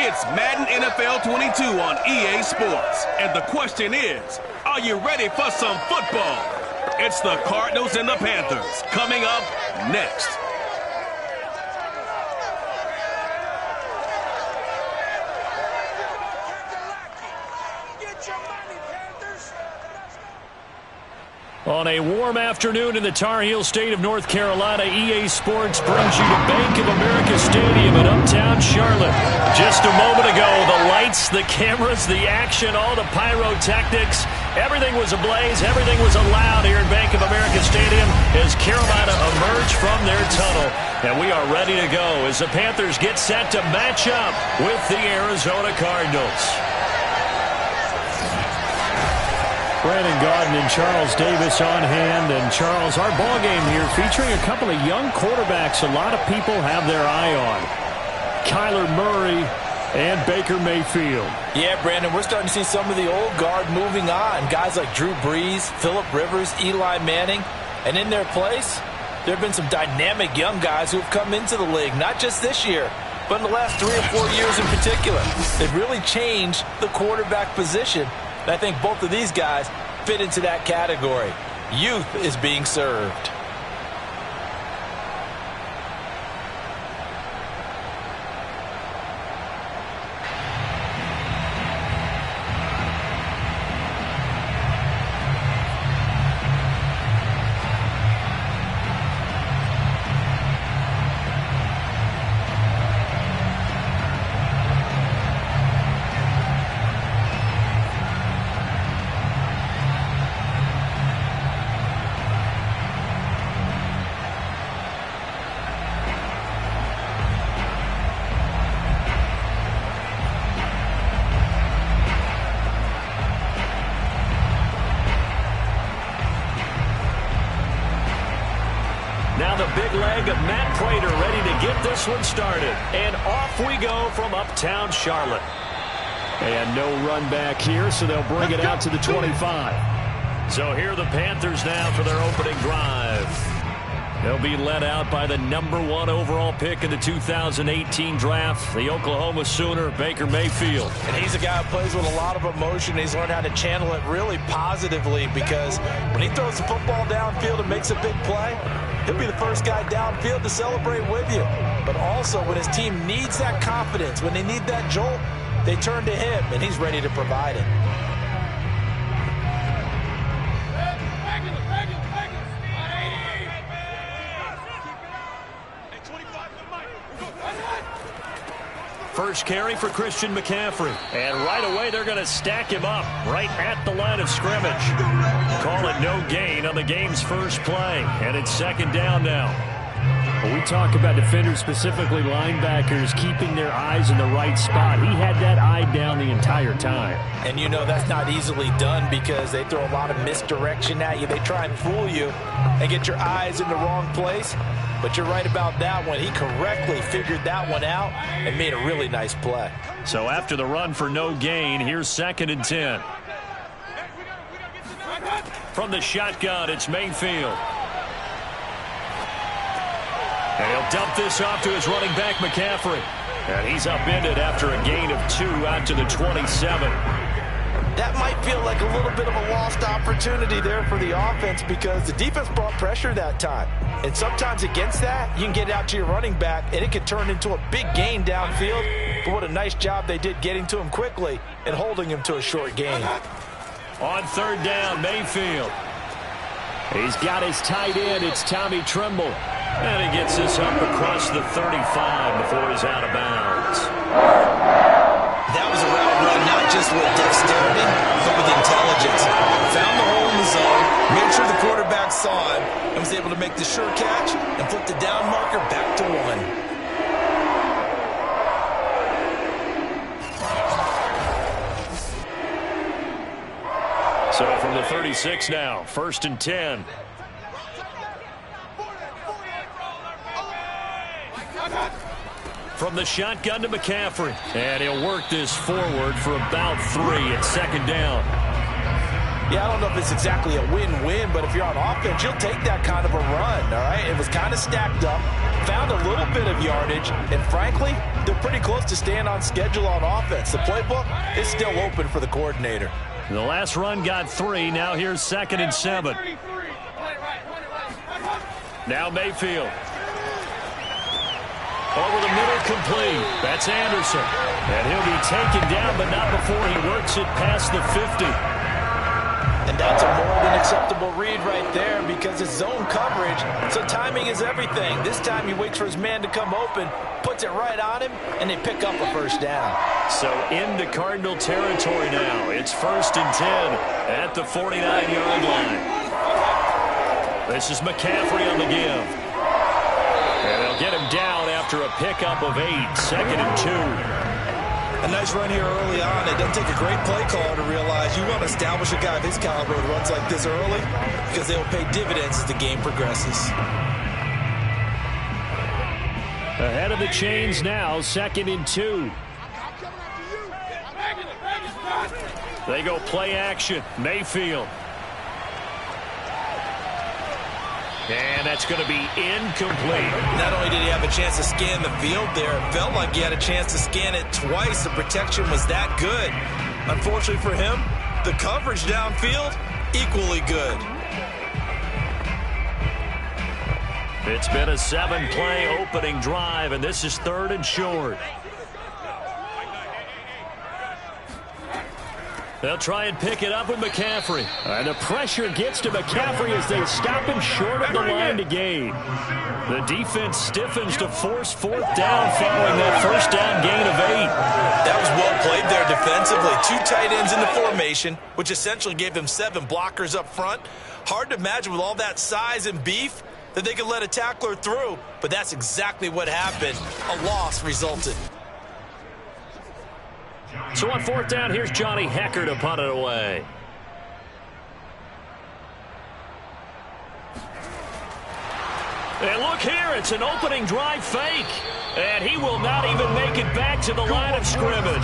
It's Madden NFL 22 on EA Sports. And the question is, are you ready for some football? It's the Cardinals and the Panthers coming up next. On a warm afternoon in the Tar Heel state of North Carolina, EA Sports brings you to Bank of America Stadium in uptown Charlotte. Just a moment ago, the lights, the cameras, the action, all the pyrotechnics, everything was ablaze, everything was allowed here at Bank of America Stadium as Carolina emerged from their tunnel. And we are ready to go as the Panthers get set to match up with the Arizona Cardinals. Brandon Gaudin and Charles Davis on hand. And Charles, our ball game here featuring a couple of young quarterbacks a lot of people have their eye on. Kyler Murray and Baker Mayfield. Yeah, Brandon, we're starting to see some of the old guard moving on. Guys like Drew Brees, Phillip Rivers, Eli Manning. And in their place, there have been some dynamic young guys who have come into the league, not just this year, but in the last 3 or 4 years in particular. They've really changed the quarterback position. And I think both of these guys fit into that category. Youth is being served. Now the big leg of Matt Prater ready to get this one started. And off we go from uptown Charlotte. And no run back here, so they'll bring it out to the 25. So here are the Panthers now for their opening drive. They'll be led out by the #1 overall pick in the 2018 draft, the Oklahoma Sooner, Baker Mayfield. And he's a guy who plays with a lot of emotion. He's learned how to channel it really positively because when he throws the football downfield and makes a big play, he'll be the first guy downfield to celebrate with you. But also when his team needs that confidence, when they need that jolt, they turn to him, and he's ready to provide it. First carry for Christian McCaffrey. And right away, they're going to stack him up right at the line of scrimmage. Call it no gain on the game's first play. And it's second down now. When we talk about defenders, specifically linebackers, keeping their eyes in the right spot. He had that eye down the entire time. And you know that's not easily done because they throw a lot of misdirection at you. They try and fool you and get your eyes in the wrong place. But you're right about that one. He correctly figured that one out and made a really nice play. So after the run for no gain, here's 2nd and 10. From the shotgun, it's Mayfield. And he'll dump this off to his running back, McCaffrey. And he's upended after a gain of 2 out to the 27. That might feel like a little bit of a lost opportunity there for the offense because the defense brought pressure that time. And sometimes against that, you can get out to your running back, and it could turn into a big gain downfield. But what a nice job they did getting to him quickly and holding him to a short gain. On 3rd down, Mayfield. He's got his tight end. It's Tommy Tremble. And he gets this up across the 35 before he's out of bounds. That was a route run not just with dexterity, but with intelligence. Found the hole in the zone, made sure the quarterback saw it, and was able to make the sure catch and flip the down marker back to 1. So from the 36 now, 1st and 10. From the shotgun to McCaffrey. And he'll work this forward for about 3 at 2nd down. Yeah, I don't know if it's exactly a win-win, but if you're on offense, you'll take that kind of a run, all right? It was kind of stacked up, found a little bit of yardage, and frankly, they're pretty close to staying on schedule on offense. The playbook is still open for the coordinator. The last run got 3. Now here's 2nd and 7. Now Mayfield. Over the middle, complete. That's Anderson. And he'll be taken down, but not before he works it past the 50. And that's a more than acceptable read right there because it's zone coverage, so timing is everything. This time he waits for his man to come open, puts it right on him, and they pick up a first down. So into Cardinal territory now. It's 1st and 10 at the 49-yard line. This is McCaffrey on the give. And they'll get him down after a pickup of 8. 2nd and 2. A nice run here early on. It doesn't take a great play caller to realize you want to establish a guy of his caliber who runs like this early because they will pay dividends as the game progresses. Ahead of the chains now, 2nd and 2. They go play action. Mayfield. And that's going to be incomplete. Not only did he have a chance to scan the field there, it felt like he had a chance to scan it twice. The protection was that good. Unfortunately for him, the coverage downfield, equally good. It's been a 7-play opening drive, and this is 3rd and short. They'll try and pick it up with McCaffrey. And the pressure gets to McCaffrey as they stop him short of the line to gain. The defense stiffens to force 4th down following that first down gain of 8. That was well played there defensively. 2 tight ends in the formation, which essentially gave them 7 blockers up front. Hard to imagine with all that size and beef that they could let a tackler through, but that's exactly what happened. A loss resulted. So on 4th down, here's Johnny Hecker to punt it away. And look here, it's an opening drive fake. And he will not even make it back to the line of scrimmage.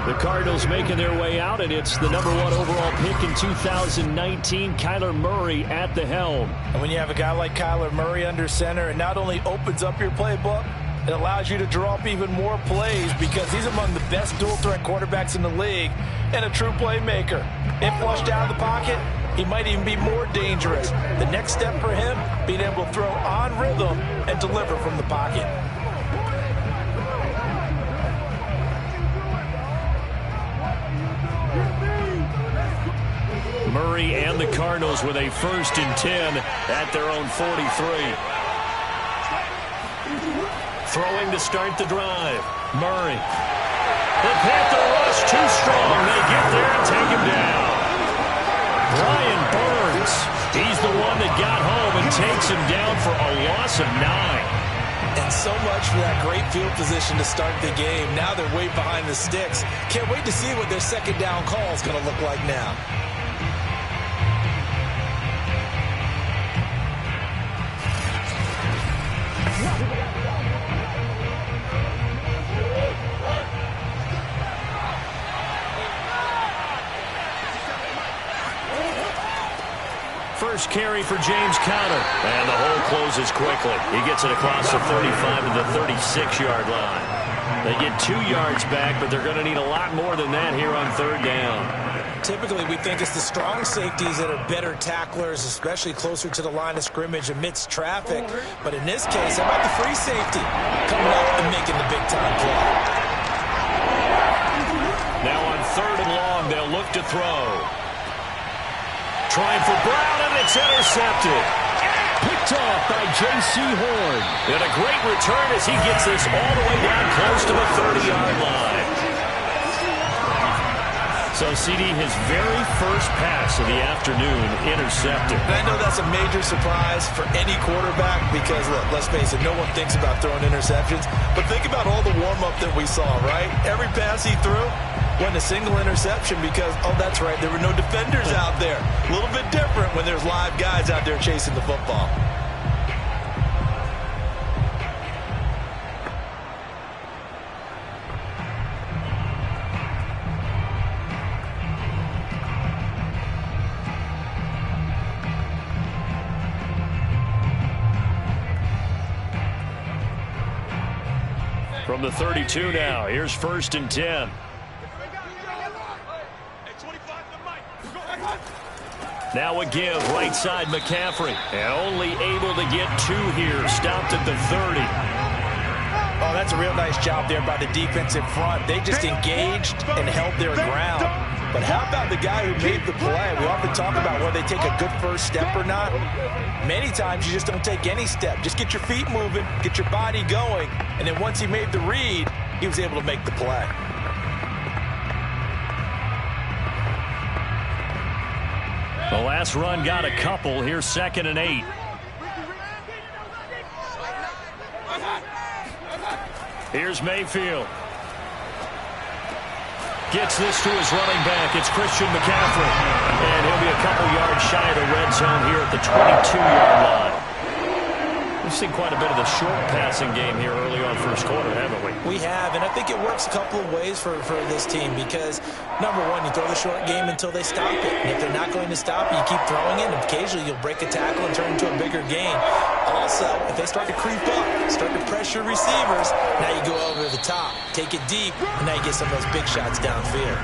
The Cardinals making their way out, and it's the #1 overall pick in 2019, Kyler Murray at the helm. And when you have a guy like Kyler Murray under center, it not only opens up your playbook, it allows you to draw up even more plays because he's among the best dual-threat quarterbacks in the league and a true playmaker. If flushed out of the pocket, he might even be more dangerous. The next step for him, being able to throw on rhythm and deliver from the pocket. Murray and the Cardinals with a 1st and 10 at their own 43. Throwing to start the drive. Murray. The Panther rush too strong. They get there and take him down. Brian Burns. He's the one that got home and takes him down for a loss of 9. And so much for that great field position to start the game. Now they're way behind the sticks. Can't wait to see what their 2nd down call is going to look like now. First carry for James Conner. And the hole closes quickly. He gets it across the 35 to the 36-yard line. They get 2 yards back, but they're going to need a lot more than that here on 3rd down. Typically, we think it's the strong safeties that are better tacklers, especially closer to the line of scrimmage amidst traffic. But in this case, how about the free safety coming up and making the big-time play? Now on 3rd and long, they'll look to throw. Trying for Brown, and it's intercepted. Picked off by J.C. Horn. And a great return as he gets this all the way down close to the 30-yard line. So, CD, his very first pass of the afternoon intercepted. And I know that's a major surprise for any quarterback because, look, let's face it, no one thinks about throwing interceptions. But think about all the warm-up that we saw, right? Every pass he threw wasn't a single interception because, oh, that's right, there were no defenders out there. A little bit different when there's live guys out there chasing the football. From the 32 now, here's 1st and 10. Now a give, right side McCaffrey. And only able to get 2 here. Stopped at the 30. Oh, that's a real nice job there by the defense in front. They just engaged and held their ground. But how about the guy who made the play? We often talk about whether they take a good first step or not. Many times you just don't take any step. Just get your feet moving, get your body going. And then once he made the read, he was able to make the play. The last run got a couple. Here's 2nd and 8. Here's Mayfield. Gets this to his running back. It's Christian McCaffrey. And he'll be a couple yards shy of the red zone here at the 22-yard line. We've seen quite a bit of the short passing game here early on first quarter, haven't we? We have, and I think it works a couple of ways for this team because, number one, you throw the short game until they stop it. And if they're not going to stop it, you keep throwing it, and occasionally you'll break a tackle and turn into a bigger gain. Also, if they start to creep up, start to pressure receivers, now you go over the top, take it deep, and now you get some of those big shots downfield.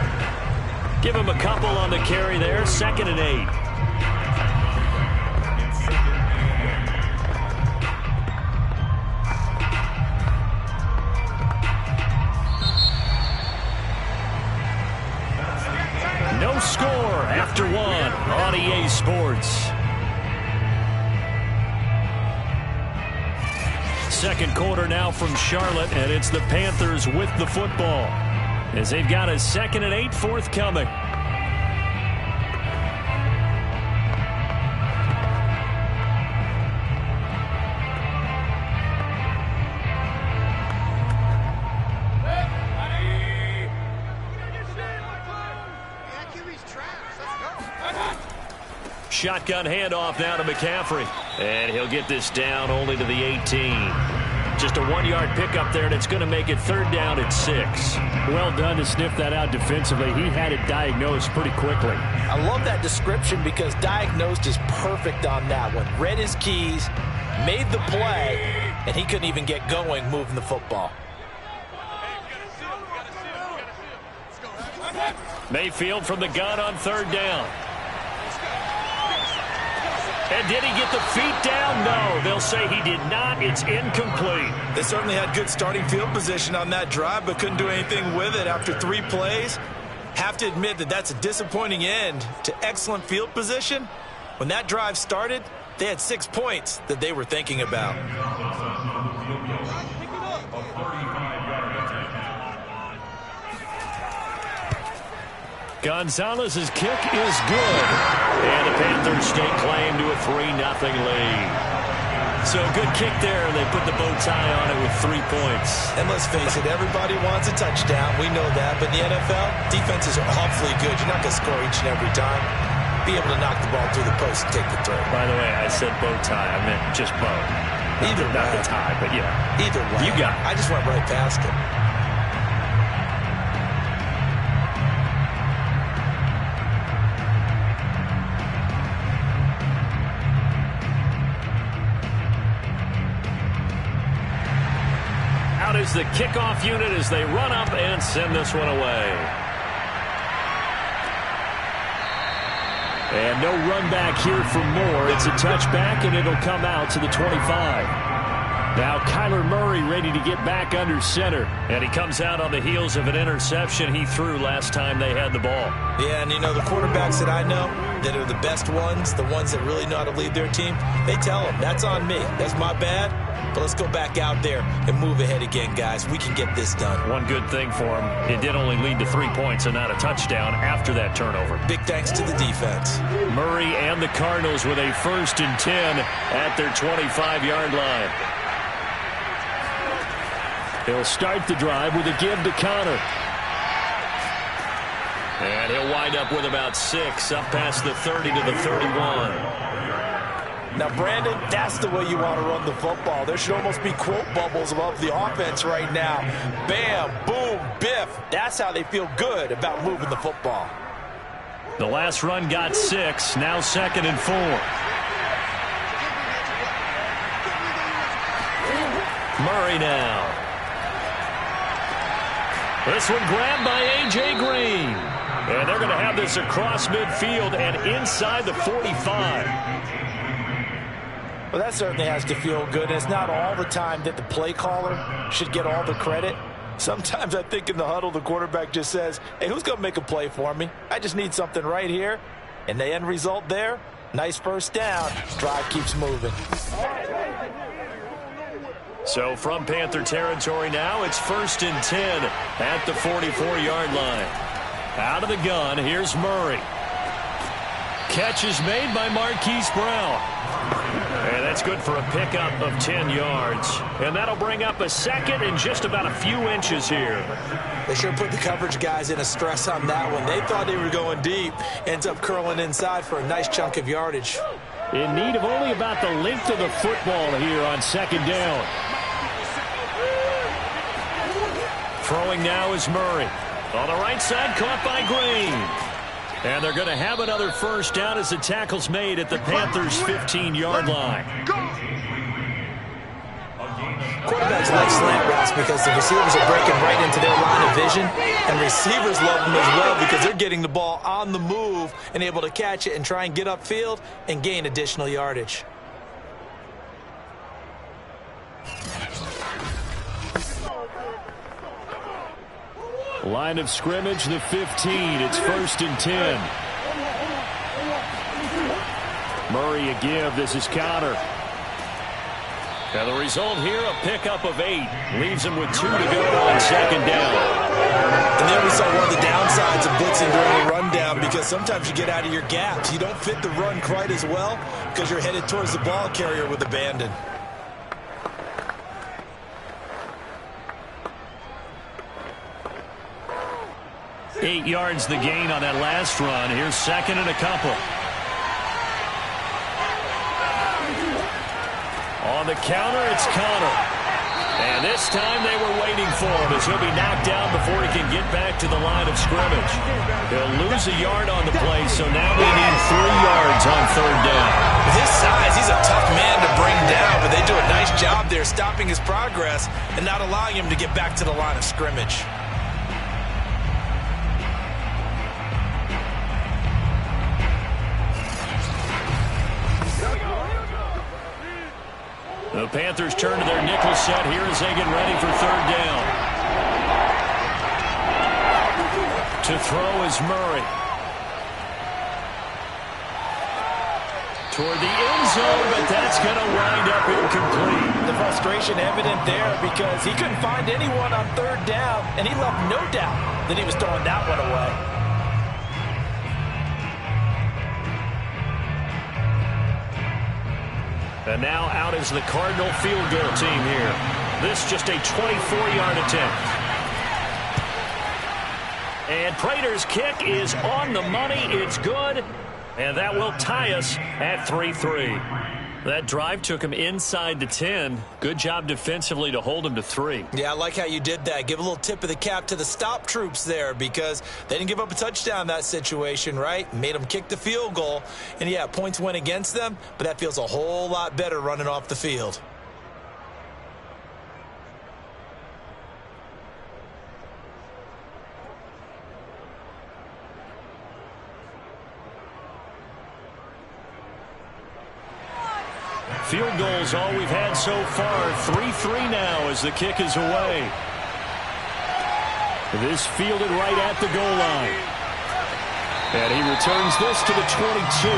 Give him a couple on the carry there, 2nd and 8. No score after 1 on EA Sports. Second quarter now from Charlotte, and it's the Panthers with the football as they've got a 2nd and 8 forthcoming. Shotgun handoff now to McCaffrey. And he'll get this down only to the 18. Just a 1-yard pickup there, and it's going to make it 3rd down at 6. Well done to sniff that out defensively. He had it diagnosed pretty quickly. I love that description because diagnosed is perfect on that one. Read his keys, made the play, and he couldn't even get going moving the football. Mayfield from the gun on 3rd down. And did he get the feet down? No, they'll say he did not. It's incomplete. They certainly had good starting field position on that drive, but couldn't do anything with it after 3 plays. Have to admit that that's a disappointing end to excellent field position. When that drive started, they had 6 points that they were thinking about. Gonzalez's kick is good. And the Panthers stake claim to a 3-0 lead. So good kick there, and they put the bow tie on it with 3 points. And let's face it, everybody wants a touchdown. We know that. But in the NFL, defenses are awfully good. You're not going to score each and every time. Be able to knock the ball through the post and take the throw. By the way, I said bow tie. I meant just bow. Either not the tie, but yeah. Either way. You got it. I just went right past it. Out is the kickoff unit as they run up and send this one away. And no run back here for Moore. It's a touchback, and it'll come out to the 25. Now Kyler Murray ready to get back under center. And he comes out on the heels of an interception he threw last time they had the ball. Yeah, and you know, the quarterbacks that I know that are the best ones, the ones that really know how to lead their team, they tell them, that's on me. That's my bad. But let's go back out there and move ahead again, guys. We can get this done. One good thing for him, it did only lead to 3 points and not a touchdown after that turnover. Big thanks to the defense. Murray and the Cardinals with a 1st and 10 at their 25-yard line. He'll start the drive with a give to Connor. And he'll wind up with about 6 up past the 30 to the 31. Now, Brandon, that's the way you want to run the football. There should almost be quote bubbles above the offense right now. Bam, boom, biff. That's how they feel good about moving the football. The last run got 6, now 2nd and 4. Murray now. This one grabbed by A.J. Green. And they're going to have this across midfield and inside the 45. Well, that certainly has to feel good. And it's not all the time that the play caller should get all the credit. Sometimes I think in the huddle, the quarterback just says, hey, who's going to make a play for me? I just need something right here. And the end result there, nice first down. Drive keeps moving. So from Panther territory now, it's 1st and 10 at the 44-yard line. Out of the gun, here's Murray. Catch is made by Marquise Brown. And that's good for a pickup of 10 yards. And that'll bring up a second and just about a few inches here. They sure put the coverage guys in a stress on that one. They thought they were going deep. Ends up curling inside for a nice chunk of yardage. In need of only about the length of the football here on 2nd down. Throwing now is Murray. On the right side, caught by Green. And they're going to have another first down as the tackle's made at the Panthers' 15-yard line. Quarterbacks like slant routes because the receivers are breaking right into their line of vision. And receivers love them as well because they're getting the ball on the move and able to catch it and try and get upfield and gain additional yardage. Line of scrimmage, the 15. It's 1st and 10. Murray a give. This is counter. And the result here, a pickup of 8. Leaves him with 2 to go on 2nd down. And there we saw one of the downsides of blitzing during a rundown because sometimes you get out of your gaps. You don't fit the run quite as well because you're headed towards the ball carrier with abandon. Eight yards the gain on that last run. Here's 2nd and a couple. On the counter, it's Connor. And this time they were waiting for him as he'll be knocked down before he can get back to the line of scrimmage. He'll lose a yard on the play, so now they need 3 yards on 3rd down. With his size, he's a tough man to bring down, but they do a nice job there stopping his progress and not allowing him to get back to the line of scrimmage. The Panthers turn to their nickel set here as they get ready for 3rd down. To throw is Murray. Toward the end zone, but that's going to wind up incomplete. The frustration evident there because he couldn't find anyone on 3rd down, and he left no doubt that he was throwing that one away. And now out is the Cardinal field goal team here. This just a 24-yard attempt. And Prater's kick is on the money. It's good. And that will tie us at 3-3. That drive took him inside the 10. Good job defensively to hold him to 3. Yeah, I like how you did that. Give a little tip of the cap to the stop troops there because they didn't give up a touchdown in that situation, right? Made them kick the field goal. And, yeah, points went against them, but that feels a whole lot better running off the field. Field goal's all we've had so far. 3-3 now as the kick is away. This fielded right at the goal line. And he returns this to the 22.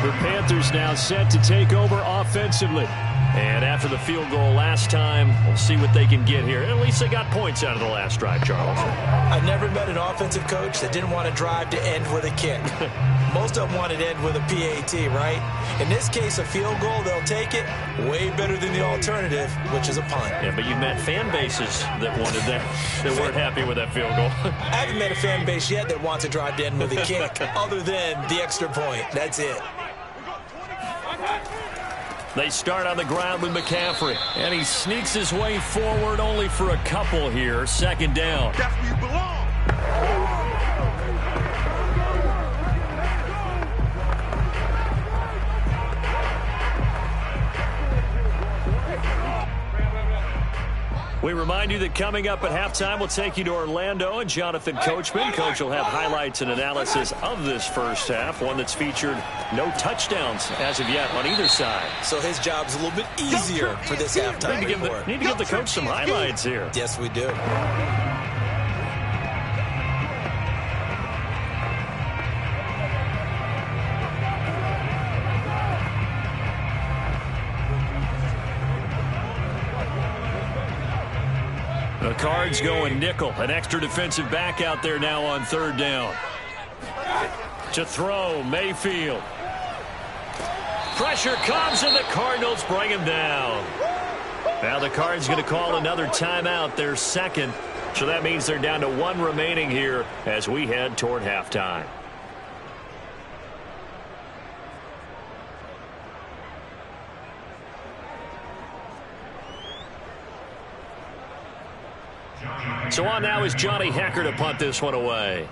The Panthers now set to take over offensively. And after the field goal last time, we'll see what they can get here. At least they got points out of the last drive, Charles. I've never met an offensive coach that didn't want to drive to end with a kick. Most of them wanted to end with a PAT, right? In this case, a field goal, they'll take it. Way better than the alternative, which is a punt. Yeah, but you met fan bases that wanted that, that weren't happy with that field goal. I haven't met a fan base yet that wants to drive to end with a kick, other than the extra point. That's it. They start on the ground with McCaffrey. And he sneaks his way forward only for a couple here. 2nd down. That's where you belong. We remind you that coming up at halftime, we'll take you to Orlando and Jonathan Coachman. Coach will have highlights and analysis of this first half, one that's featured no touchdowns as of yet on either side. So his job's a little bit easier for this halftime report. Need to give the coach some highlights here. Yes, we do. The Cards going nickel. An extra defensive back out there now on third down. To throw, Mayfield. Pressure comes, and the Cardinals bring him down. Now the Cards going to call another timeout, their second. So that means they're down to one remaining here as we head toward halftime. So on now is Johnny Hecker to punt this one away.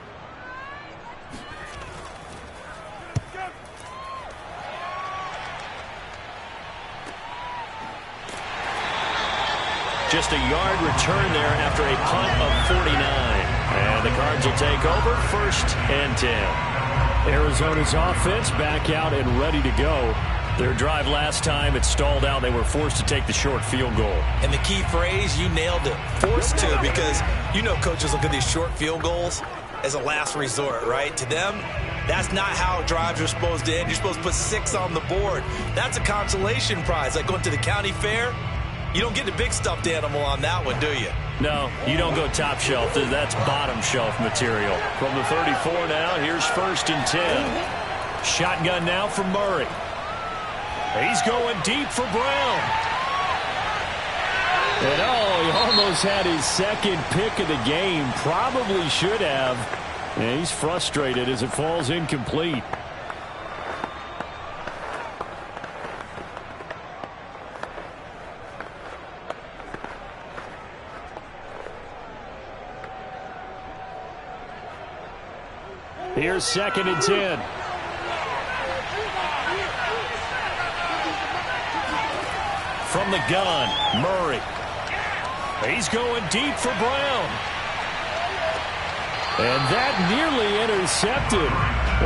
Just a yard return there after a punt of 49. And the Cards will take over, 1st and 10. Arizona's offense back out and ready to go. Their drive last time, it stalled out. They were forced to take the short field goal. And the key phrase, you nailed it, forced to, because you know coaches look at these short field goals as a last resort, right? To them, that's not how drives are supposed to end. You're supposed to put 6 on the board. That's a consolation prize, like going to the county fair. You don't get the big stuffed animal on that one, do you? No, you don't go top shelf. That's bottom shelf material. From the 34 now, here's 1st and 10. Shotgun now for Murray. He's going deep for Brown. And he almost had his second pick of the game. Probably should have. And he's frustrated as it falls incomplete. Here's 2nd and 10. From the gun, Murray. He's going deep for Brown. And that nearly intercepted.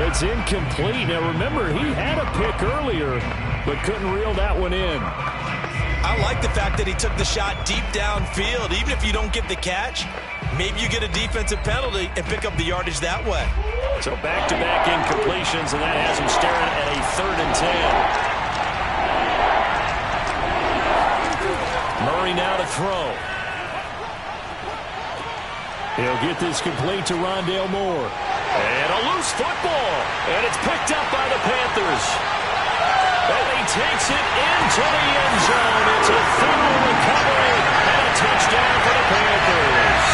It's incomplete. Now remember, he had a pick earlier, but couldn't reel that one in. I like the fact that he took the shot deep downfield. Even if you don't get the catch, maybe you get a defensive penalty and pick up the yardage that way. So back-to-back incompletions, and that has him staring at a 3rd and 10. Murray now to throw. He'll get this complete to Rondale Moore. And a loose football. And it's picked up by the Panthers. And he takes it into the end zone. It's a thorough recovery and a touchdown for the Panthers.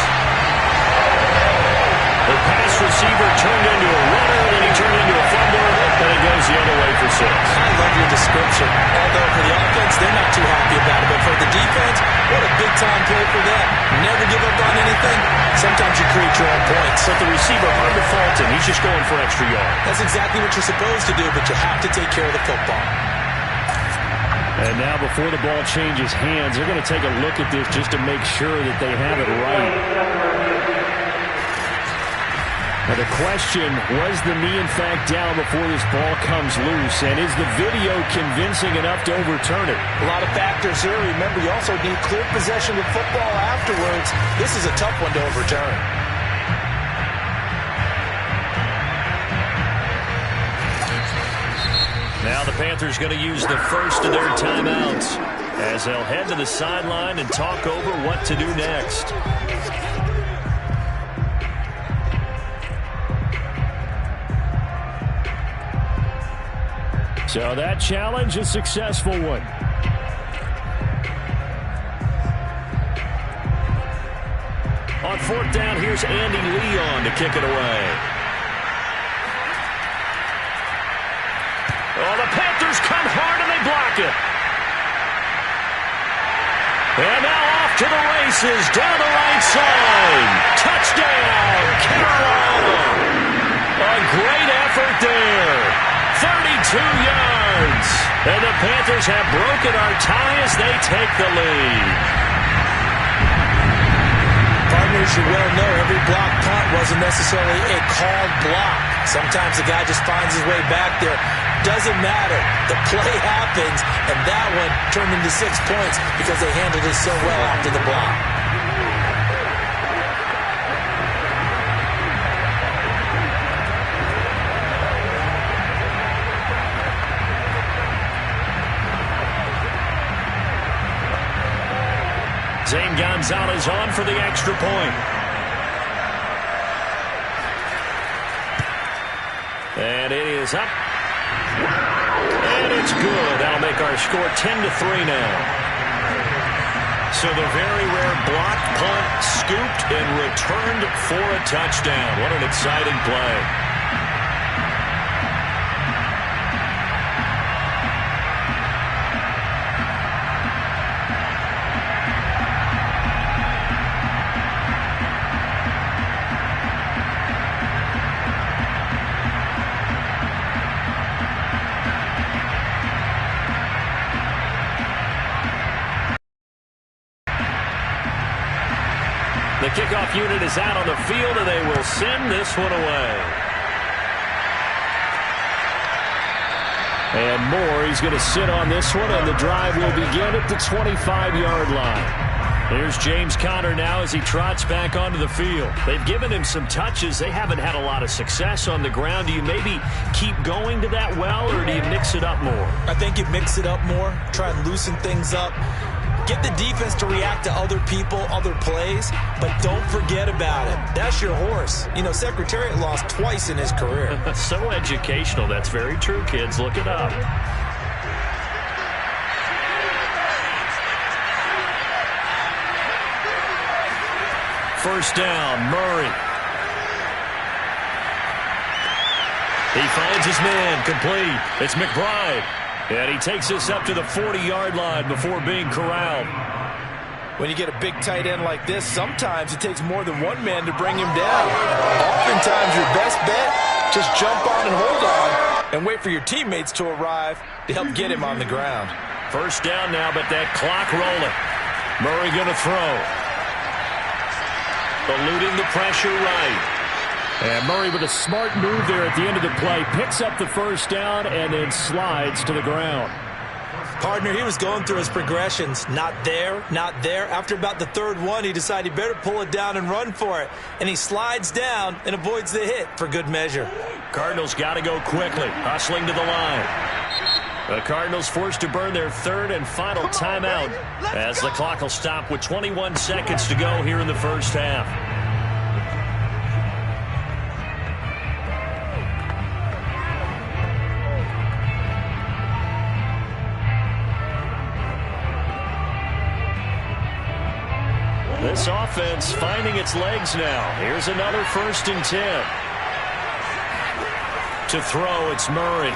The pass receiver turned into a runner, then he turned into a fumbler, and it goes the other way for 6. I love your description. Although for the offense, they're not too happy about it. But for the defense, what a big-time play for them. Never give up on anything. Sometimes you create your own points. But the receiver, hard to fault him. He's just going for extra yards. That's exactly what you're supposed to do, but you have to take care of the football. And now before the ball changes hands, they're going to take a look at this just to make sure that they have it right. Now the question, was the knee in fact down before this ball comes loose? And is the video convincing enough to overturn it? A lot of factors here. Remember, you also need clear possession of football afterwards. This is a tough one to overturn. Now the Panthers going to use the first of their timeouts as they'll head to the sideline and talk over what to do next. So that challenge, a successful one. On 4th down, here's Andy Leon to kick it away. Oh, the Panthers come hard and they block it. And now off to the races, down the right side. Touchdown, Carolina. A great effort there. 32 yards. And the Panthers have broken our tie as they take the lead. as you well know, every block punt wasn't necessarily a called block. Sometimes the guy just finds his way back there. Doesn't matter. The play happens, and that one turned into 6 points because they handled it so well after the block. Zane Gonzalez on for the extra point. And it is up. And it's good. That'll make our score 10-3 now. So the very rare blocked punt scooped and returned for a touchdown. What an exciting play. The kickoff unit is out on the field, and they will send this one away. And Moore, he's going to sit on this one, and the drive will begin at the 25-yard line. Here's James Conner now as he trots back onto the field. They've given him some touches. They haven't had a lot of success on the ground. Do you maybe keep going to that well, or do you mix it up more? I think you mix it up more, try and loosen things up. Get the defense to react to other people, other plays, but don't forget about it. That's your horse. You know, Secretariat lost twice in his career. So educational. That's very true, kids. Look it up. First down, Murray. He finds his man, complete. It's McBride. And he takes this up to the 40-yard line before being corralled. When you get a big tight end like this, sometimes it takes more than one man to bring him down. Oftentimes, your best bet, just jump on and hold on and wait for your teammates to arrive to help get him on the ground. First down now, but that clock rolling. Murray going to throw. Eluding the pressure right. And Murray with a smart move there at the end of the play. Picks up the first down and then slides to the ground. Partner, he was going through his progressions. Not there, not there. After about the third one, he decided he better pull it down and run for it. And he slides down and avoids the hit for good measure. Cardinals got to go quickly. Hustling to the line. The Cardinals forced to burn their third and final timeout as the clock will stop with 21 seconds to go here in the first half. This offense finding its legs now. Here's another 1st and 10. To throw, it's Murray.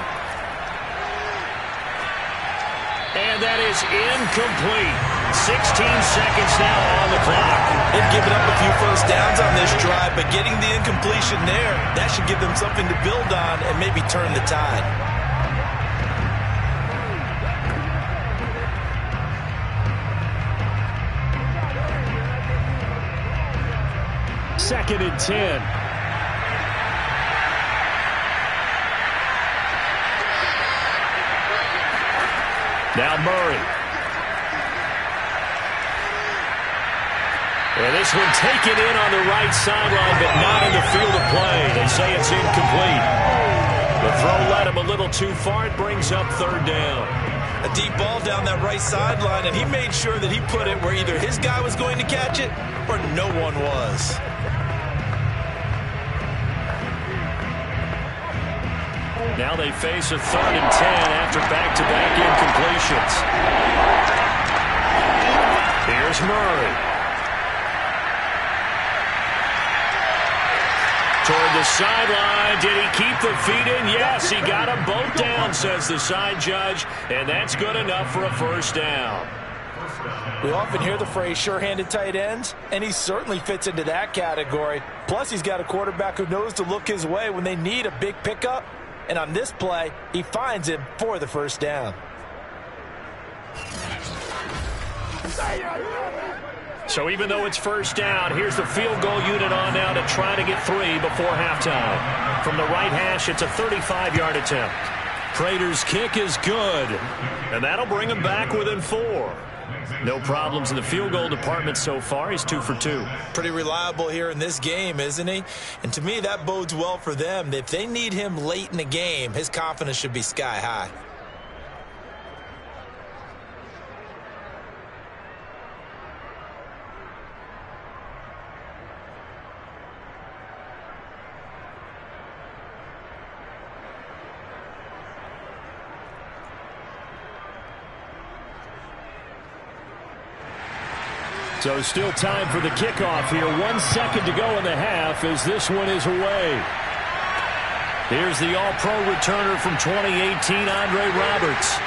And that is incomplete. 16 seconds now on the clock. They've given up a few first downs on this drive, but getting the incompletion there, that should give them something to build on and maybe turn the tide. Second and 10. Now Murray. And this one taken in on the right sideline, but not in the field of play. They say it's incomplete. The throw led him a little too far. It brings up 3rd down. A deep ball down that right sideline, and he made sure that he put it where either his guy was going to catch it or no one was. Now they face a 3rd and 10 after back-to-back incompletions. Here's Murray. Toward the sideline. Did he keep the feet in? Yes, he got them both down, says the side judge, and that's good enough for a first down. We often hear the phrase sure-handed tight ends, and he certainly fits into that category. Plus, he's got a quarterback who knows to look his way when they need a big pickup. And on this play, he finds him for the first down. So even though it's first down, here's the field goal unit on now to try to get 3 before halftime. From the right hash, it's a 35-yard attempt. Prater's kick is good, and that'll bring him back within 4. No problems in the field goal department so far. He's 2 for 2. Pretty reliable here in this game, isn't he? And to me, that bodes well for them. If they need him late in the game, his confidence should be sky high. So still time for the kickoff here. 1 second to go in the half as this one is away. Here's the all-pro returner from 2018, Andre Roberts.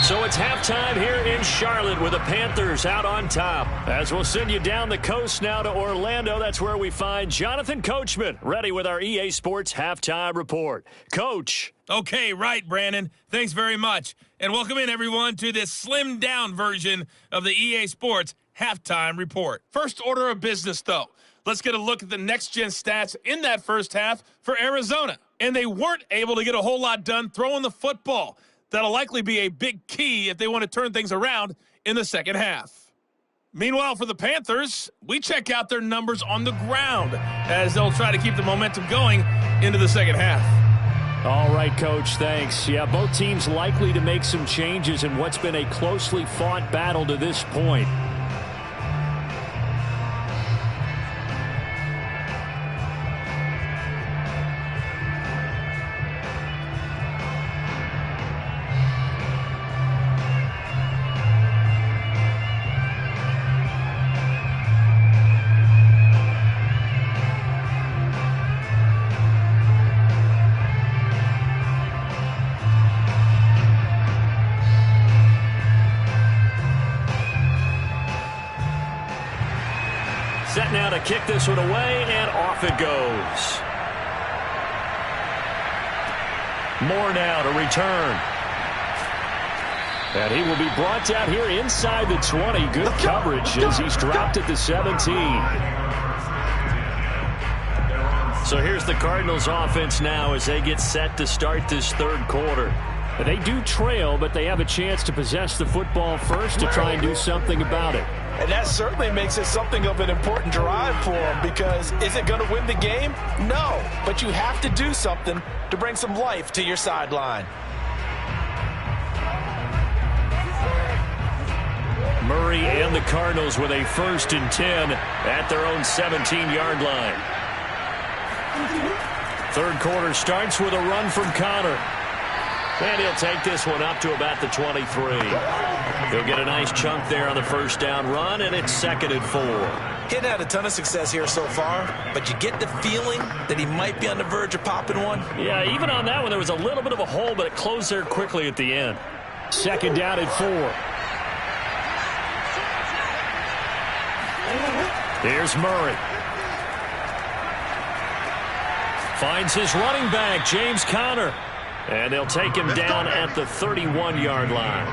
So it's halftime here in Charlotte with the Panthers out on top. As we'll send you down the coast now to Orlando, that's where we find Jonathan Coachman ready with our EA Sports Halftime Report. Coach. Okay, right, Brandon. Thanks very much. And welcome in, everyone, to this slimmed-down version of the EA Sports Halftime Report. First order of business, though. Let's get a look at the next-gen stats in that first half for Arizona. And they weren't able to get a whole lot done throwing the football. That'll likely be a big key if they want to turn things around in the second half. Meanwhile, for the Panthers, we check out their numbers on the ground as they'll try to keep the momentum going into the second half. All right, Coach, thanks. Yeah, both teams likely to make some changes in what's been a closely fought battle to this point. Set now to kick this one away, and off it goes. Moore now to return. And he will be brought down here inside the 20. Good coverage as he's dropped at the 17. So here's the Cardinals offense now as they get set to start this third quarter. They do trail, but they have a chance to possess the football first to try and do something about it. And that certainly makes it something of an important drive for them, because is it going to win the game? No, but you have to do something to bring some life to your sideline. Murray and the Cardinals with a 1st and 10 at their own 17-yard line. Third quarter starts with a run from Connor. And he'll take this one up to about the 23. He'll get a nice chunk there on the first down run, and it's 2nd and 4. He hadn't had a ton of success here so far, but you get the feeling that he might be on the verge of popping one. Yeah, even on that one, there was a little bit of a hole, but it closed there quickly at the end. 2nd down and 4. Here's Murray. Finds his running back, James Conner. And they'll take him down at the 31-yard line.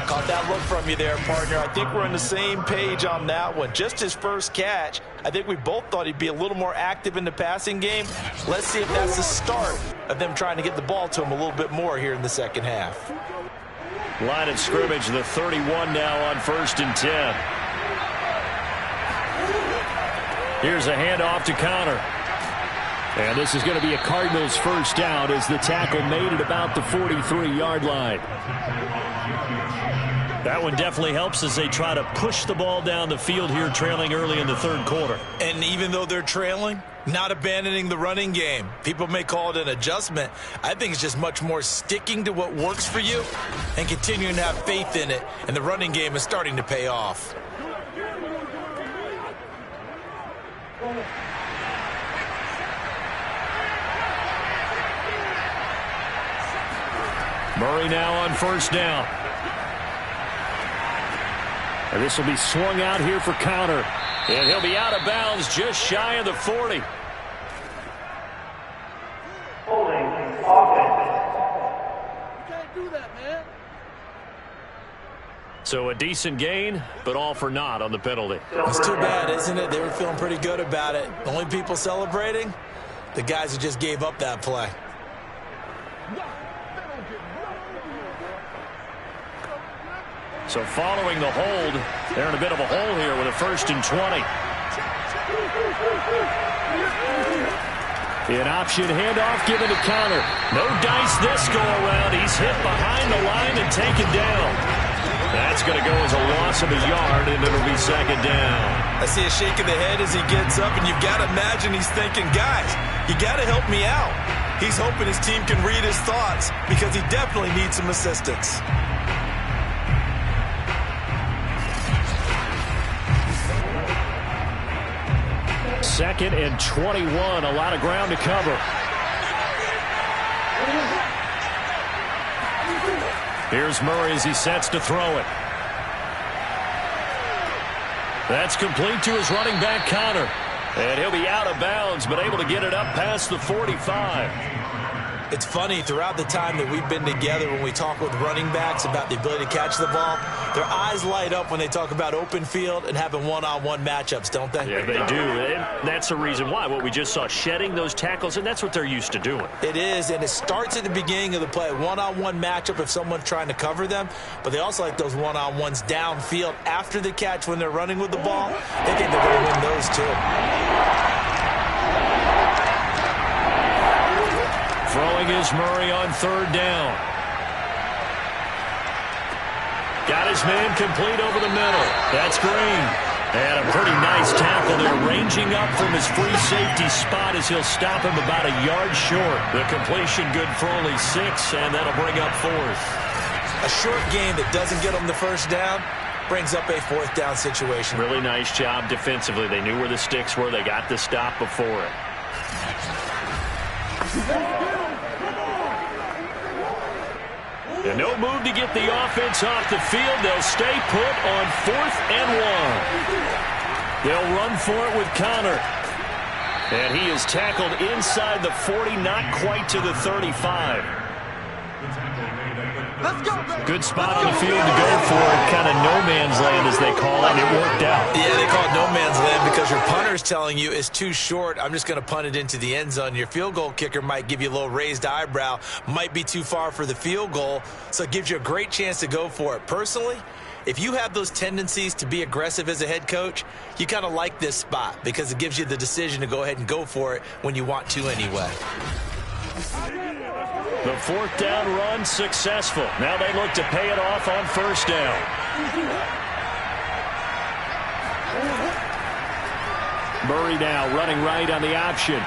Caught that look from you there, partner. I think we're on the same page on that one. Just his first catch. I think we both thought he'd be a little more active in the passing game. Let's see if that's the start of them trying to get the ball to him a little bit more here in the second half. Line of scrimmage, the 31 now on 1st and 10. Here's a handoff to Conner. And this is going to be a Cardinals first down as the tackle made at about the 43-yard line. That one definitely helps as they try to push the ball down the field here, trailing early in the third quarter. And even though they're trailing, not abandoning the running game. People may call it an adjustment. I think it's just much more sticking to what works for you and continuing to have faith in it. And the running game is starting to pay off. Murray now on first down. And this will be swung out here for Conner. And he'll be out of bounds just shy of the 40. Holding offense. You can't do that, man. So a decent gain, but all for naught on the penalty. It's too bad, isn't it? They were feeling pretty good about it. The only people celebrating, the guys who just gave up that play. So following the hold, they're in a bit of a hole here with a 1st and 20. An option handoff given to Connor. No dice this go around. He's hit behind the line and taken down. That's going to go as a loss of a yard, and it'll be 2nd down. I see a shake of the head as he gets up, and you've got to imagine he's thinking, guys, you got to help me out. He's hoping his team can read his thoughts because he definitely needs some assistance. Second and 21. A lot of ground to cover. Here's Murray as he sets to throw it. That's complete to his running back, Connor. And he'll be out of bounds, but able to get it up past the 45. It's funny, throughout the time that we've been together, when we talk with running backs about the ability to catch the ball, their eyes light up when they talk about open field and having one-on-one matchups, don't they? Yeah, they do. And that's the reason why. What we just saw, shedding those tackles, and that's what they're used to doing. It is, and it starts at the beginning of the play. One-on-one matchup if someone's trying to cover them, but they also like those one-on-ones downfield after the catch when they're running with the ball. They think they're going to win those too. Throwing is Murray on 3rd down. Got his man complete over the middle. That's Green. And a pretty nice tackle there, ranging up from his free safety spot as he'll stop him about a yard short. The completion good for only 6, and that'll bring up 4th. A short game that doesn't get them the 1st down brings up a 4th down situation. Really nice job defensively. They knew where the sticks were. They got the stop before it. And no move to get the offense off the field. They'll stay put on 4th and 1. They'll run for it with Connor. And he is tackled inside the 40, not quite to the 35. Good spot on the field to go for it. Kind of no man's land, as they call it, and it worked out. Yeah, they call it no man's land because your punter's telling you it's too short. I'm just going to punt it into the end zone. Your field goal kicker might give you a little raised eyebrow, might be too far for the field goal, so it gives you a great chance to go for it. Personally, if you have those tendencies to be aggressive as a head coach, you kind of like this spot because it gives you the decision to go ahead and go for it when you want to anyway. The 4th down run successful. Now they look to pay it off on 1st down. Murray now running right on the option.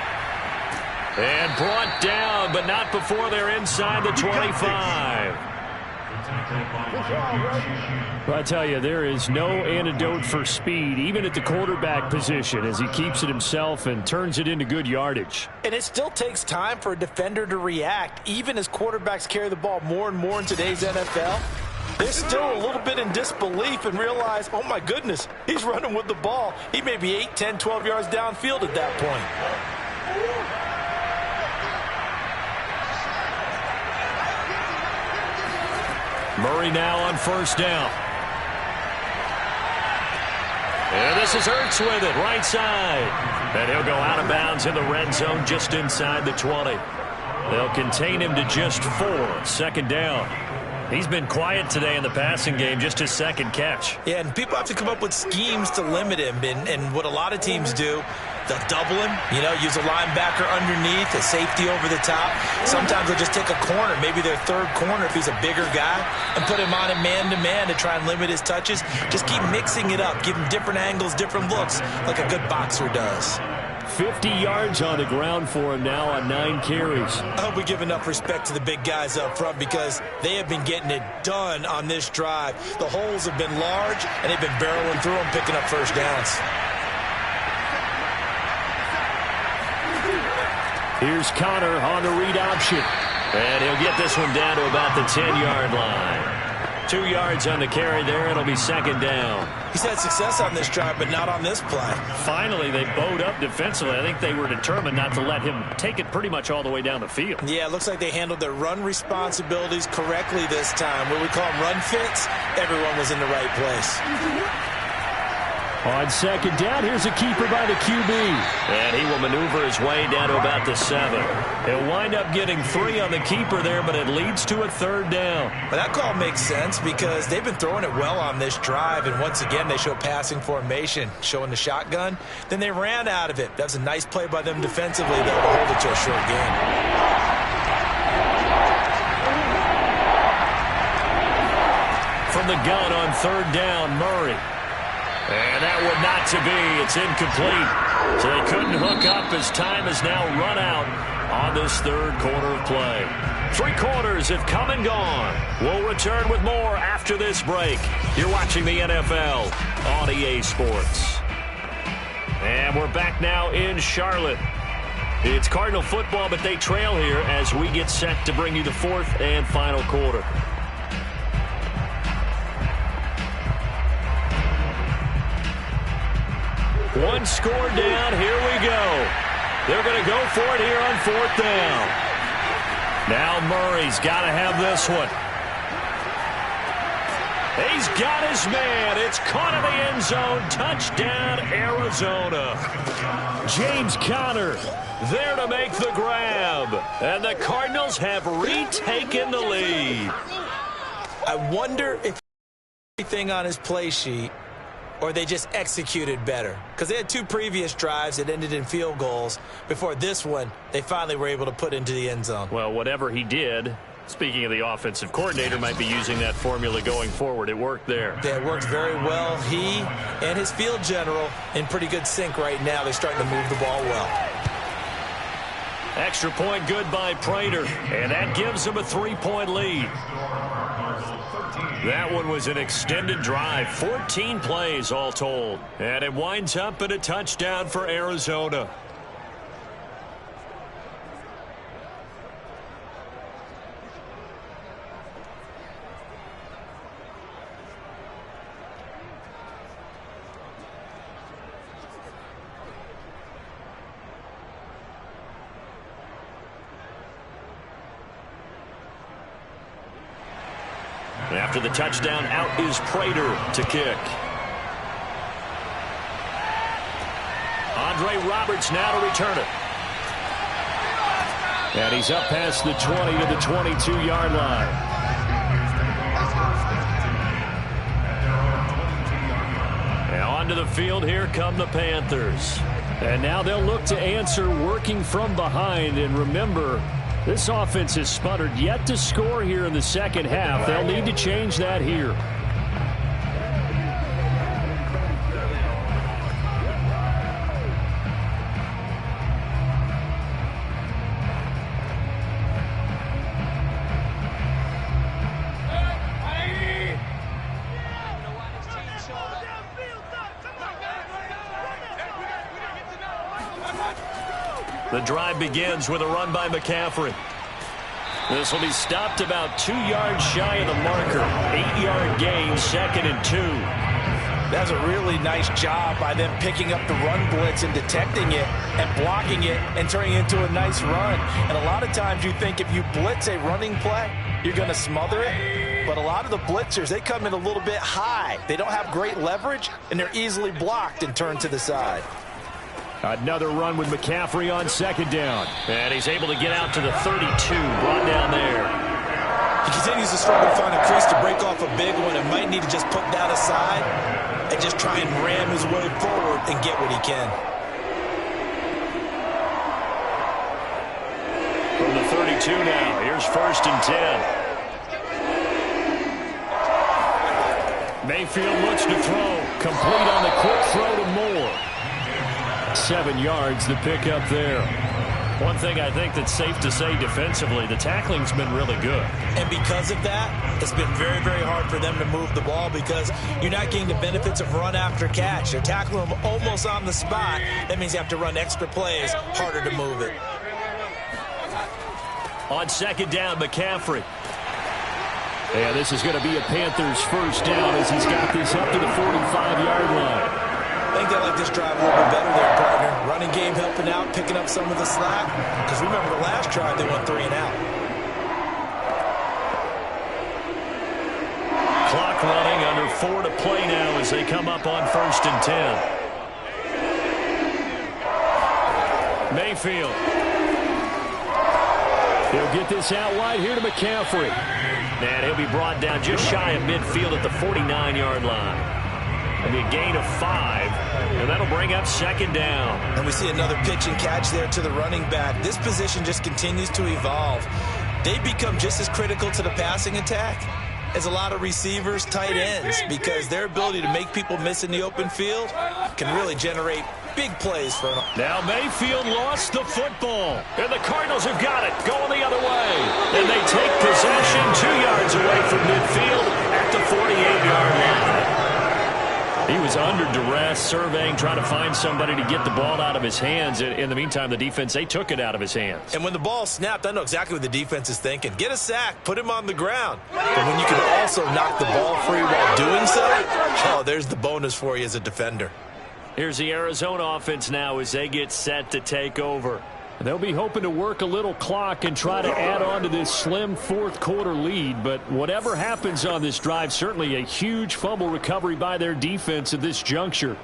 And brought down, but not before they're inside the 25. Well, I tell you, there is no antidote for speed, even at the quarterback position, as he keeps it himself and turns it into good yardage. And it still takes time for a defender to react, even as quarterbacks carry the ball more and more in today's NFL. They're still a little bit in disbelief and realize, oh my goodness, he's running with the ball. He may be 8, 10, 12 yards downfield at that point. Murray now on 1st down. And this is Hurts with it, right side. And he'll go out of bounds in the red zone just inside the 20. They'll contain him to just 4. 2nd down. He's been quiet today in the passing game, just his 2nd catch. Yeah, and people have to come up with schemes to limit him. And what a lot of teams do, they'll double him, use a linebacker underneath, a safety over the top. Sometimes they'll just take a corner, maybe their 3rd corner if he's a bigger guy, and put him on a man-to-man to try and limit his touches. Just keep mixing it up, give him different angles, different looks, like a good boxer does. 50 yards on the ground for him now on 9 carries. I hope we give enough respect to the big guys up front because they have been getting it done on this drive. The holes have been large, and they've been barreling through them, picking up 1st downs. Here's Connor on the read option. And he'll get this one down to about the 10-yard line. 2 yards on the carry there. It'll be second down. He's had success on this drive, but not on this play. Finally, they bowed up defensively. I think they were determined not to let him take it pretty much all the way down the field. Yeah, it looks like they handled their run responsibilities correctly this time. What we call them run fits, everyone was in the right place. On second down, here's a keeper by the QB. And he will maneuver his way down to about the 7. He'll wind up getting 3 on the keeper there, but it leads to a third down. But that call makes sense because they've been throwing it well on this drive, and once again, they show passing formation, showing the shotgun. Then they ran out of it. That was a nice play by them defensively, though, to hold it to a short game. From the gun on third down, Murray. And that would not to be. It's incomplete. So they couldn't hook up as time has now run out on this third quarter of play. 3 quarters have come and gone. We'll return with more after this break. You're watching the NFL on EA Sports. And we're back now in Charlotte. It's Cardinal football, but they trail here as we get set to bring you the 4th and final quarter. One score down. Here we go. They're going to go for it here on 4th down. Now Murray's got to have this one. He's got his man. It's caught in the end zone. Touchdown, Arizona. James Conner there to make the grab. And the Cardinals have retaken the lead. I wonder if everything on his play sheet or they just executed better. Because they had 2 previous drives that ended in field goals. Before this one, they finally were able to put into the end zone. Well, whatever he did, speaking of the offensive coordinator, might be using that formula going forward. It worked there. Yeah, it worked very well. He and his field general in pretty good sync right now. They're starting to move the ball well. Extra point good by Prater. And that gives them a 3-point lead. That one was an extended drive, 14 plays all told. And it winds up in a touchdown for Arizona. After the touchdown, out is Prater to kick. Andre Roberts now to return it. And he's up past the 20 to the 22-yard line. Now onto the field, here come the Panthers. And now they'll look to answer working from behind. And remember, this offense has sputtered yet to score here in the second half. They'll need to change that here. The drive begins with a run by McCaffrey. This will be stopped about 2 yards shy of the marker. 8-yard gain, 2nd and 2. That's a really nice job by them picking up the run blitz and detecting it and blocking it and turning it into a nice run. And a lot of times you think if you blitz a running play, you're going to smother it. But a lot of the blitzers, they come in a little bit high. They don't have great leverage, and they're easily blocked and turned to the side. Another run with McCaffrey on 2nd down. And he's able to get out to the 32, brought down there. He continues to struggle to find a crease to break off a big one and might need to just put that aside and just try and ram his way forward and get what he can. From the 32 now, here's 1st and 10. Mayfield looks to throw. Complete on the quick throw to Moore. 7 yards the pickup there. One thing I think that's safe to say defensively, the tackling's been really good. And because of that, it's been very, very hard for them to move the ball because you're not getting the benefits of run after catch. They're tackling them almost on the spot. That means you have to run extra plays, harder to move it. On 2nd down, McCaffrey. And this is going to be a Panthers first down as he's got this up to the 45-yard line. I think they like this drive a little bit better there, partner. Running game helping out, picking up some of the slack. Because remember the last drive, they went 3 and out. Clock running, under 4 to play now as they come up on 1st and 10. Mayfield. He'll get this out wide here to McCaffrey. And he'll be brought down just shy of midfield at the 49-yard line. It'll be a gain of 5, and that'll bring up 2nd down. And we see another pitch and catch there to the running back. This position just continues to evolve. They become just as critical to the passing attack as a lot of receivers, tight ends, because their ability to make people miss in the open field can really generate big plays for them. Now Mayfield lost the football, and the Cardinals have got it going the other way. And they take possession 2 yards away from midfield at the 48-yard line. He was under duress, surveying, trying to find somebody to get the ball out of his hands. In the meantime, the defense, they took it out of his hands. And when the ball snapped, I know exactly what the defense is thinking. Get a sack, put him on the ground. But when you can also knock the ball free while doing so, oh, there's the bonus for you as a defender. Here's the Arizona offense now as they get set to take over. They'll be hoping to work a little clock and try to add on to this slim 4th quarter lead. But whatever happens on this drive, certainly a huge fumble recovery by their defense at this juncture.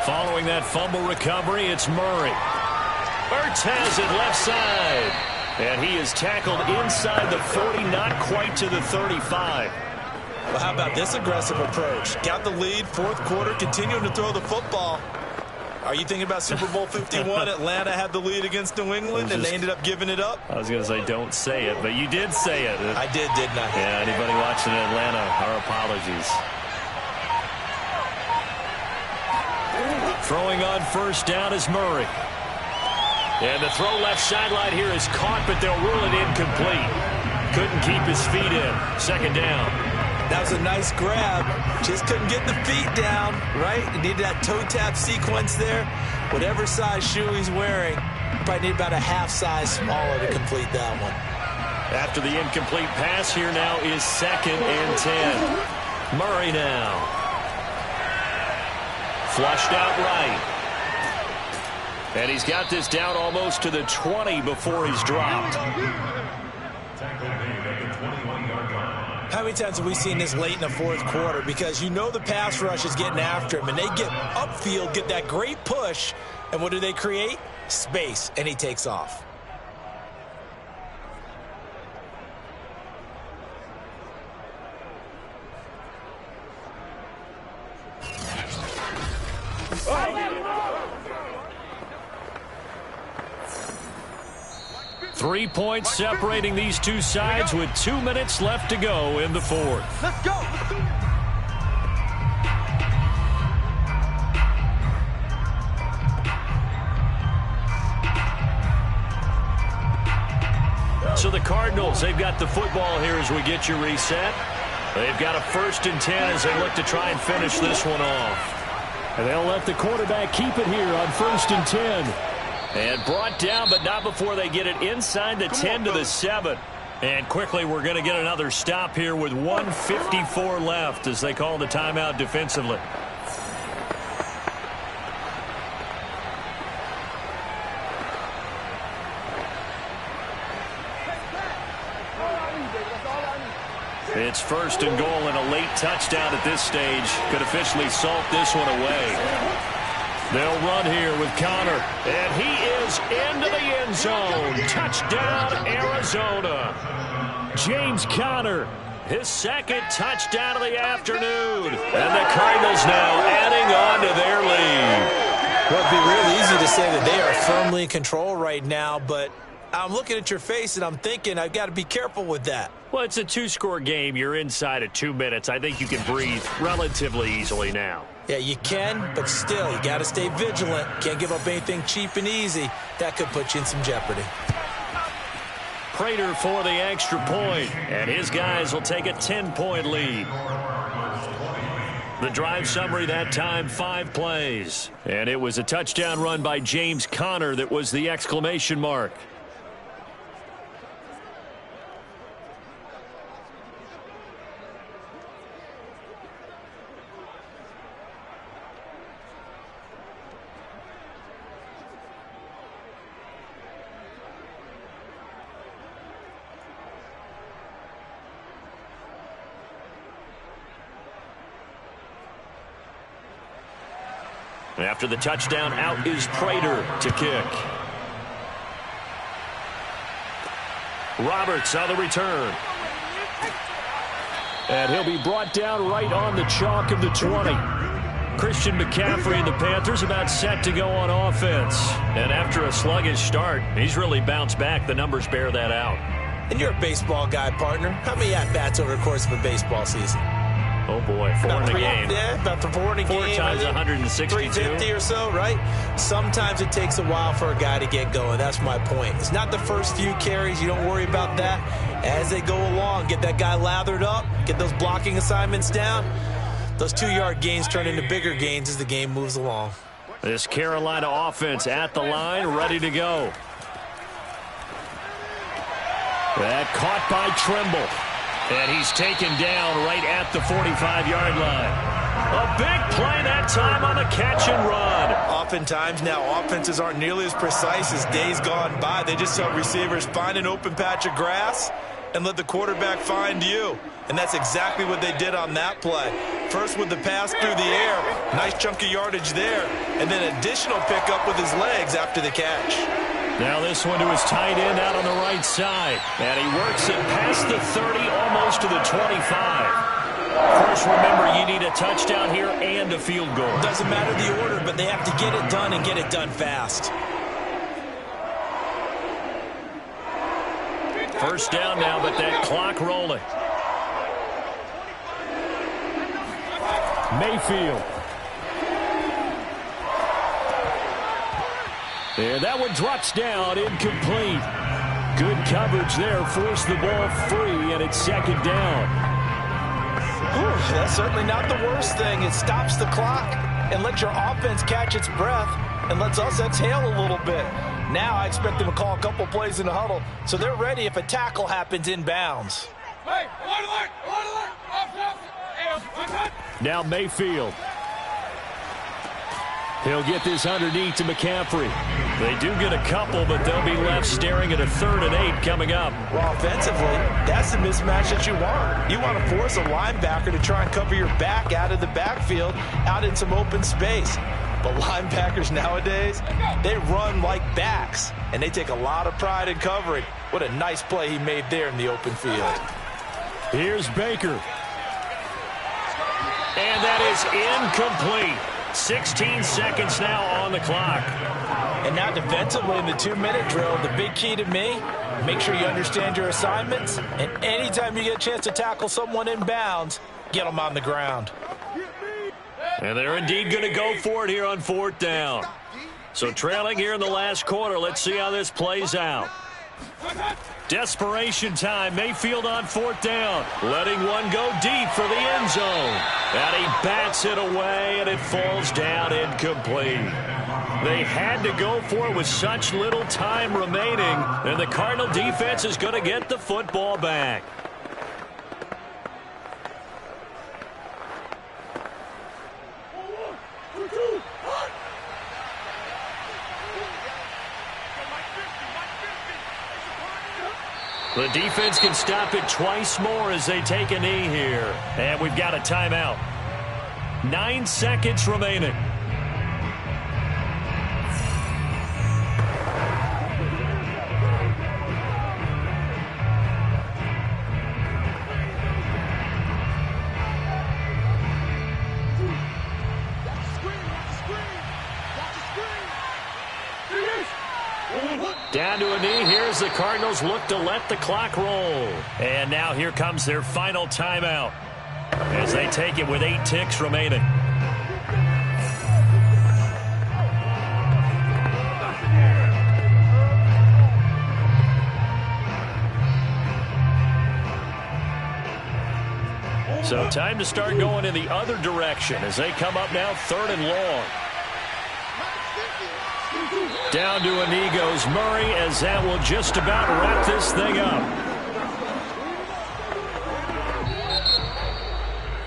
Following that fumble recovery, it's Murray. Ertz has it left side. And he is tackled inside the 40, not quite to the 35. Well, how about this aggressive approach? Got the lead, 4th quarter, continuing to throw the football. Are you thinking about Super Bowl 51? Atlanta had the lead against New England, and they ended up giving it up? I was going to say don't say it, but you did say it. I did, didn't I? Yeah, anybody watching in Atlanta, our apologies. Throwing on 1st down is Murray. And the throw left sideline here is caught, but they'll rule it incomplete. Couldn't keep his feet in. 2nd down. That was a nice grab. Just couldn't get the feet down, right? He needed that toe tap sequence there. Whatever size shoe he's wearing, probably need about a half size smaller to complete that one. After the incomplete pass, here now is 2nd and 10. Murray now. Flushed out right. And he's got this down almost to the 20 before he's dropped. How many times have we seen this late in the 4th quarter? Because you know the pass rush is getting after him, and they get upfield, get that great push, and what do they create? Space, and he takes off. Three points separating these two sides with 2 minutes left to go in the 4th. Let's go. Let's do it. So the Cardinals, they've got the football here as we get you reset. They've got a 1st and 10 as they look to try and finish this one off. And they'll let the quarterback keep it here on 1st and 10. And brought down, but not before they get it inside the 10 to the 7. And quickly, we're going to get another stop here with 1:54 left as they call the timeout defensively. It's 1st and goal, and a late touchdown at this stage could officially salt this one away. They'll run here with Connor, and he is into the end zone. Touchdown, Arizona. James Conner, his 2nd touchdown of the afternoon. And the Cardinals now adding on to their lead. Well, it'd be real easy to say that they are firmly in control right now, but I'm looking at your face and I'm thinking I've got to be careful with that. Well, it's a 2-score game. You're inside of 2 minutes. I think you can breathe relatively easily now. Yeah, you can, but still, you got to stay vigilant. Can't give up anything cheap and easy. That could put you in some jeopardy. Prater for the extra point, and his guys will take a 10-point lead. The drive summary that time, 5 plays. And it was a touchdown run by James Conner that was the exclamation mark. After the touchdown, out is Prater to kick. Roberts on the return. And he'll be brought down right on the chalk of the 20. Christian McCaffrey and the Panthers about set to go on offense. And after a sluggish start, he's really bounced back. The numbers bear that out. And you're a baseball guy, partner. How many at-bats over the course of a baseball season? Oh, boy, 4 in a game. Yeah, about 4 in a game. 4 times 162. 350 or so, right? Sometimes it takes a while for a guy to get going. That's my point. It's not the first few carries. You don't worry about that. As they go along, get that guy lathered up, get those blocking assignments down. Those 2-yard gains turn into bigger gains as the game moves along. This Carolina offense at the line, ready to go. That caught by Trimble. And he's taken down right at the 45-yard line. A big play that time on the catch and run. Oftentimes now, offenses aren't nearly as precise as days gone by. They just help receivers find an open patch of grass and let the quarterback find you. And that's exactly what they did on that play. First with the pass through the air, nice chunk of yardage there, and then additional pickup with his legs after the catch. Now this one to his tight end out on the right side. And he works it past the 30, almost to the 25. First, remember, you need a touchdown here and a field goal. Doesn't matter the order, but they have to get it done and get it done fast. First down now, but that clock rolling. Mayfield. And that one drops down, incomplete. Good coverage there, forced the ball free, and it's second down. Ooh, that's certainly not the worst thing. It stops the clock and lets your offense catch its breath and lets us exhale a little bit. Now I expect them to call a couple plays in the huddle, so they're ready if a tackle happens inbounds. Now Mayfield. He'll get this underneath to McCaffrey. They do get a couple, but they'll be left staring at a 3rd and 8 coming up. Well, offensively, that's the mismatch that you want. You want to force a linebacker to try and cover your back out of the backfield, out in some open space. But linebackers nowadays, they run like backs, and they take a lot of pride in covering. What a nice play he made there in the open field. Here's Baker. And that is incomplete. 16 seconds now on the clock. And now defensively in the 2-minute drill, the big key to me, make sure you understand your assignments, and anytime you get a chance to tackle someone in bounds, get them on the ground. And they're indeed going to go for it here on 4th down. So trailing here in the last quarter, let's see how this plays out. Desperation time. Mayfield on 4th down. Letting one go deep for the end zone. And he bats it away, and it falls down incomplete. They had to go for it with such little time remaining, and the Cardinal defense is going to get the football back. The defense can stop it twice more as they take a knee here. And we've got a timeout. 9 seconds remaining. Down to a knee. Here's the Cardinals look to let the clock roll. And now here comes their final timeout as they take it with 8 ticks remaining. So time to start going in the other direction as they come up now 3rd and long. Down to a knee goes Murray, as that will just about wrap this thing up.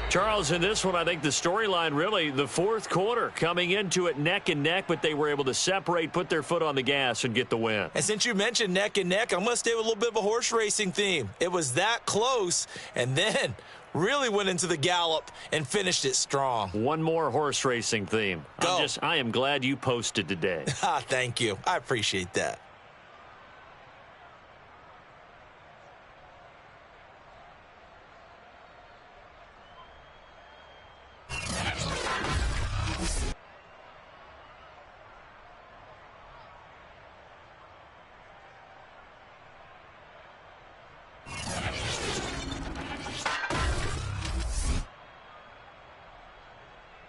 Charles, in this one, I think the storyline really, the fourth quarter, coming into it neck and neck, but they were able to separate, put their foot on the gas, and get the win. And since you mentioned neck and neck, I'm going to stay with a little bit of a horse racing theme. It was that close, and then really went into the gallop and finished it strong. One more horse racing theme. Go. I am glad you posted today. Thank you. I appreciate that.